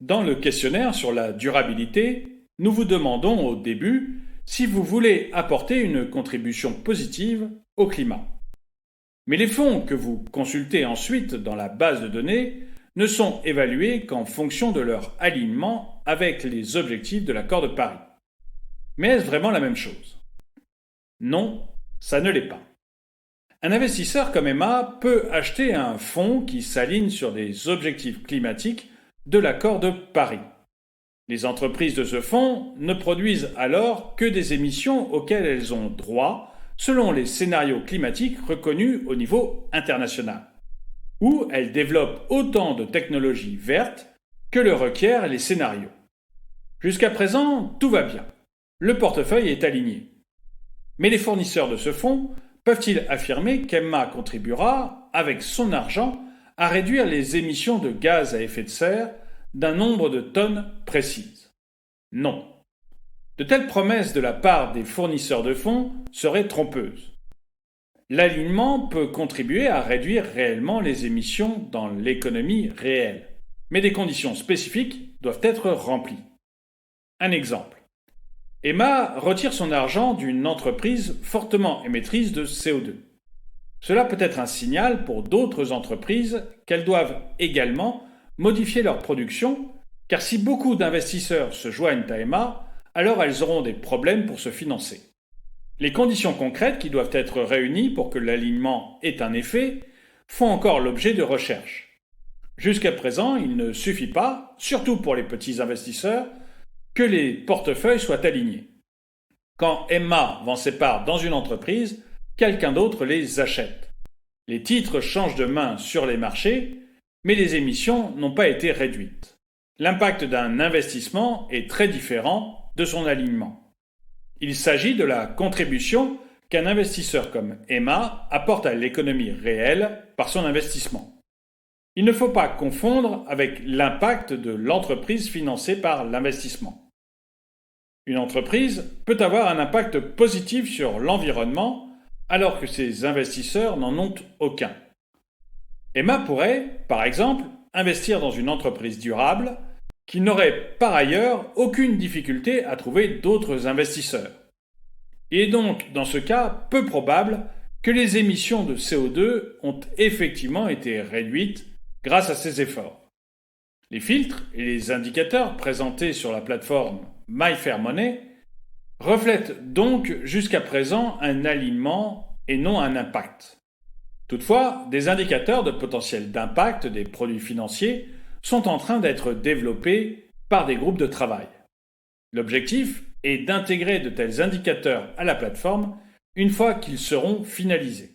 Dans le questionnaire sur la durabilité, nous vous demandons au début si vous voulez apporter une contribution positive au climat. Mais les fonds que vous consultez ensuite dans la base de données ne sont évalués qu'en fonction de leur alignement avec les objectifs de l'accord de Paris. Mais est-ce vraiment la même chose? Non, ça ne l'est pas. Un investisseur comme Emma peut acheter un fonds qui s'aligne sur des objectifs climatiques de l'accord de Paris. Les entreprises de ce fonds ne produisent alors que des émissions auxquelles elles ont droit selon les scénarios climatiques reconnus au niveau international, où elles développent autant de technologies vertes que le requièrent les scénarios. Jusqu'à présent, tout va bien. Le portefeuille est aligné. Mais les fournisseurs de ce fonds peuvent-ils affirmer qu'Emma contribuera, avec son argent, à réduire les émissions de gaz à effet de serre d'un nombre de tonnes précises? Non. De telles promesses de la part des fournisseurs de fonds seraient trompeuses. L'alignement peut contribuer à réduire réellement les émissions dans l'économie réelle, mais des conditions spécifiques doivent être remplies. Un exemple. Emma retire son argent d'une entreprise fortement émettrice de CO2. Cela peut être un signal pour d'autres entreprises qu'elles doivent également modifier leur production, car si beaucoup d'investisseurs se joignent à Emma, alors elles auront des problèmes pour se financer. Les conditions concrètes qui doivent être réunies pour que l'alignement ait un effet font encore l'objet de recherches. Jusqu'à présent, il ne suffit pas, surtout pour les petits investisseurs, que les portefeuilles soient alignés. Quand Emma vend ses parts dans une entreprise, quelqu'un d'autre les achète. Les titres changent de main sur les marchés, mais les émissions n'ont pas été réduites. L'impact d'un investissement est très différent de son alignement. Il s'agit de la contribution qu'un investisseur comme Emma apporte à l'économie réelle par son investissement. Il ne faut pas confondre avec l'impact de l'entreprise financée par l'investissement. Une entreprise peut avoir un impact positif sur l'environnement alors que ses investisseurs n'en ont aucun. Emma pourrait, par exemple, investir dans une entreprise durable qui n'aurait par ailleurs aucune difficulté à trouver d'autres investisseurs. Il est donc, dans ce cas, peu probable que les émissions de CO2 ont effectivement été réduites grâce à ces efforts. Les filtres et les indicateurs présentés sur la plateforme MyFairMoney reflètent donc jusqu'à présent un alignement et non un impact. Toutefois, des indicateurs de potentiel d'impact des produits financiers sont en train d'être développés par des groupes de travail. L'objectif est d'intégrer de tels indicateurs à la plateforme une fois qu'ils seront finalisés.